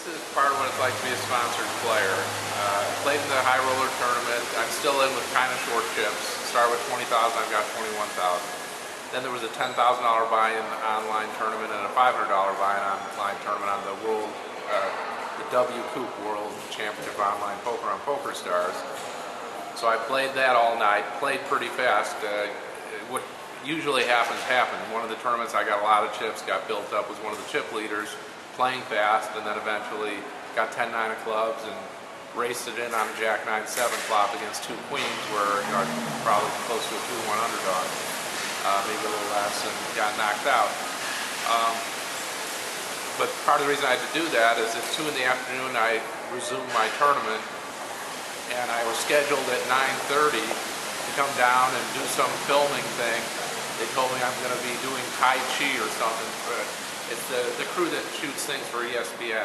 this is part of what it's like to be a sponsored player. Played in the high roller tournament. I'm still in with kind of short chips. Started with 20,000, I've got 21,000. Then there was a $10,000 buy-in online tournament and a $500 buy-in online tournament on the the W Coupe World Championship Online Poker on PokerStars. So I played that all night, played pretty fast. What usually happens. One of the tournaments I got a lot of chips, got built up, was one of the chip leaders, playing fast, and then eventually got 10-9 of clubs and raced it in on a Jack-9-7 flop against two queens where probably close to a 2-1 underdog, maybe a little less, and got knocked out. But part of the reason I had to do that is at 2 in the afternoon I resumed my tournament, and I was scheduled at 9:30 to come down and do some filming thing. They told me I'm going to be doing Tai Chi or something. But it's the crew that shoots things for ESPN.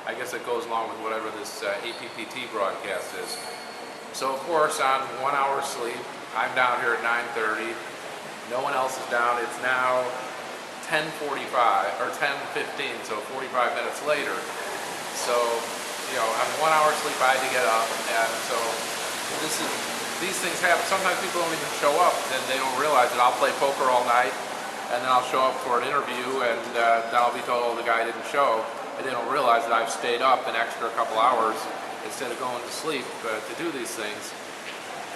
I guess it goes along with whatever this APPT broadcast is. So of course, on 1 hour sleep, I'm down here at 9:30. No one else is down. It's now 10:45 or 10:15, so 45 minutes later. So, on 1 hour sleep, I had to get up, and so these things happen. Sometimes people don't even show up, and they don't realize that I'll play poker all night, and then I'll show up for an interview, and then I'll be told, oh, the guy didn't show. And they don't realize that I've stayed up an extra couple hours instead of going to sleep to do these things.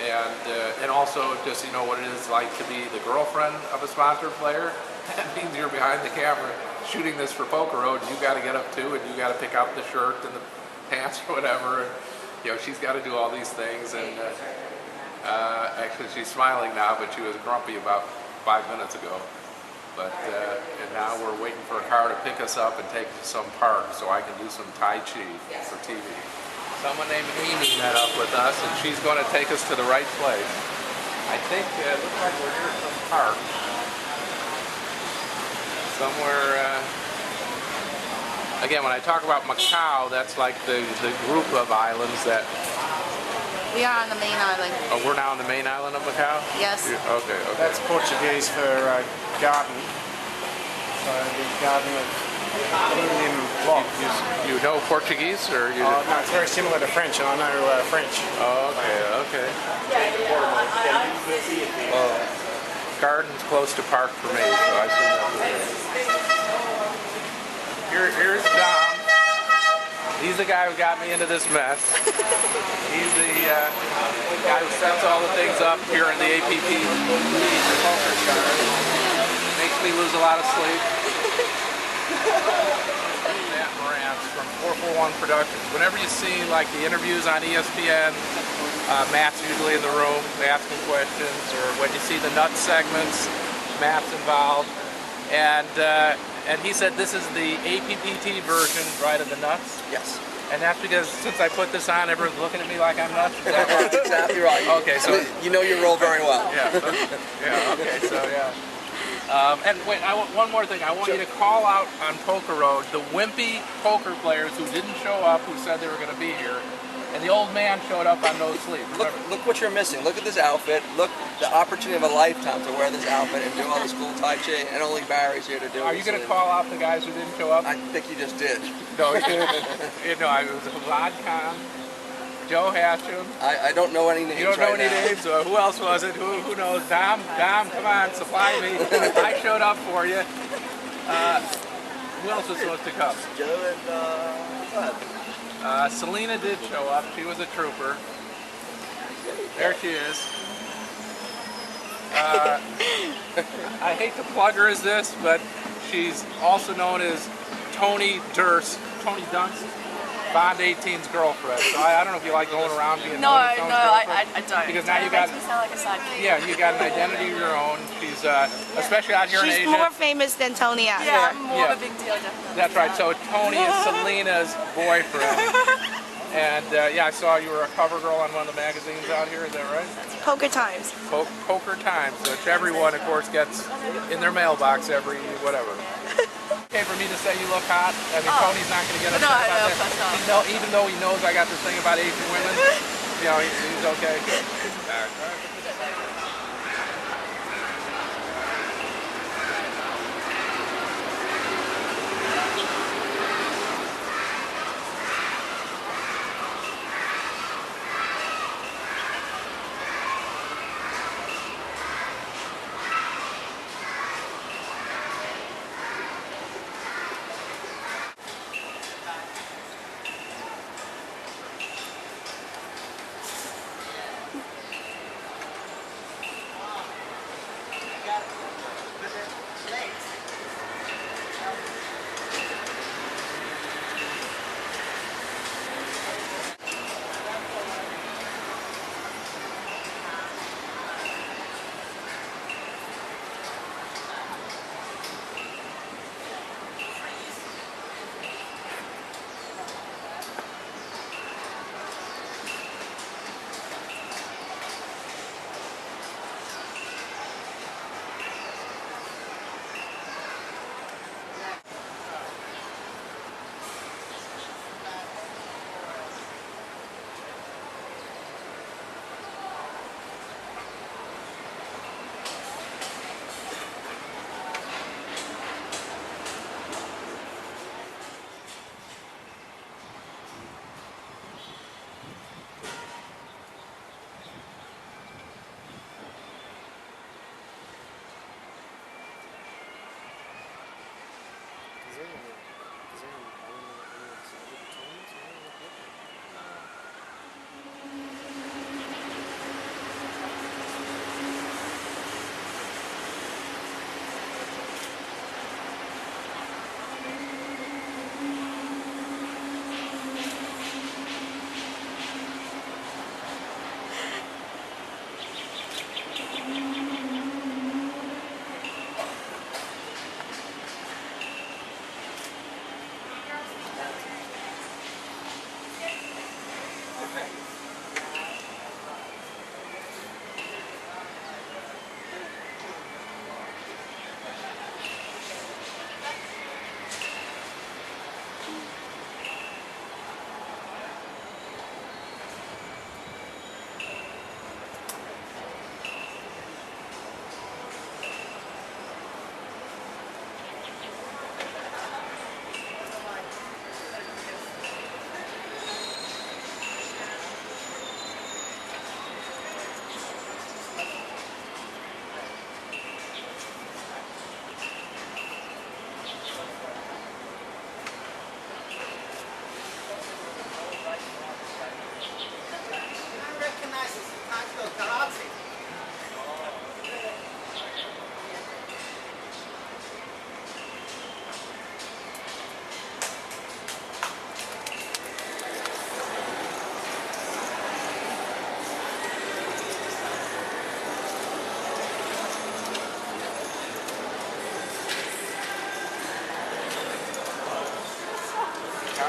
And also just what it is like to be the girlfriend of a sponsored player. That means you're behind the camera shooting this for Poker Road, and you got to get up too, and you got to pick out the shirt and the pants or whatever. And, she's got to do all these things. And actually, she's smiling now, but she was grumpy about 5 minutes ago. But and now we're waiting for a car to pick us up and take us to some park so I can do some Tai Chi for TV. Someone named Amy met up with us, and she's going to take us to the right place. I think it looks like we're near some park. Somewhere, again, when I talk about Macau, that's like the group of islands that... We are on the main island. Oh, we're now on the main island of Macau? Yes. Okay. That's Portuguese for garden. So the garden of Indian blocks. You know Portuguese, or you? No, it's very similar to French, and I know French. Oh, okay. Well, garden's close to park for me, so I assume that's Here's Dom. He's the guy who got me into this mess. He's the guy who sets all the things up here in the APP PokerStars. Makes me lose a lot of sleep. Matt Morantz from 441 Productions. Whenever you see like the interviews on ESPN, Matt's usually in the room asking questions, or when you see the nuts segments, Matt's involved. And he said this is the APPT version, right, of the nuts? Yes. And that's because since I put this on, everyone's looking at me like I'm nuts? That's exactly right. Okay, so... You know your role very well. And wait, one more thing. I want you to call out on Poker Road the wimpy poker players who didn't show up, who said they were going to be here. And the old man showed up on no sleep. Look what you're missing. Look at this outfit. Look, the opportunity of a lifetime to wear this outfit and do all this cool Tai Chi, and only Barry's here to do it. Are you going to call out the guys who didn't show up? I think you just did. No, it was Vlad Khan, Joe Hatcham. I don't know any names. You don't know any names? Who else was it? Who knows? Dom, come on, supply me. I showed up for you. Who else was supposed to come? Joe and Selena did show up. She was a trooper. There she is. I hate to plug her as this, but she's also known as Tony Dunst, Bond 18's girlfriend. So I don't know if you like going around being I don't. Because now you got... It makes me sound like a sidekick. Yeah, you got an identity of your own. She's, especially out here in Asia. She's more famous than Tony out here. Yeah, I'm more of a big deal, definitely. That's right. So Tony is Selena's boyfriend. And I saw you were a cover girl on one of the magazines out here. Is that right? Poker Times. Poker Times, which everyone, of course, gets in their mailbox every whatever. Okay for me to say you look hot? I mean, Tony's not going to get upset about that. Even though he knows I got this thing about Asian women, he's okay.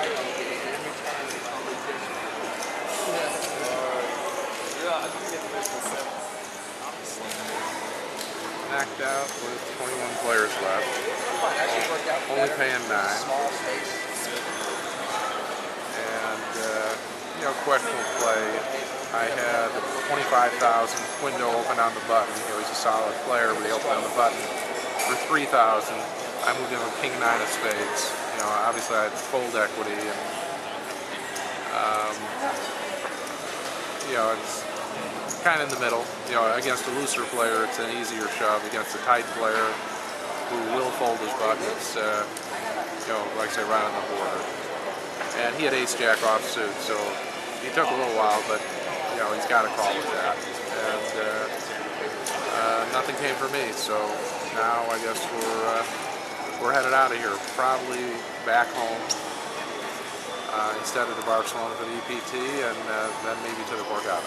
Knocked out with 21 players left. Only paying 9. And, questionable play. I had 25,000 window open on the button. He's a solid player, but he opened on the button for 3,000. I moved in with King 9 of spades. Obviously I had fold equity, and it's kind of in the middle. Against a looser player, it's an easier shove. Against a tight player who will fold his button, it's like I say, right on the border. And he had ace-jack offsuit, so he took a little while, but he's got a call with that. And nothing came for me, so now I guess we're headed out of here. Probably back home instead of to Barcelona for the EPT, and then maybe to the Borgata.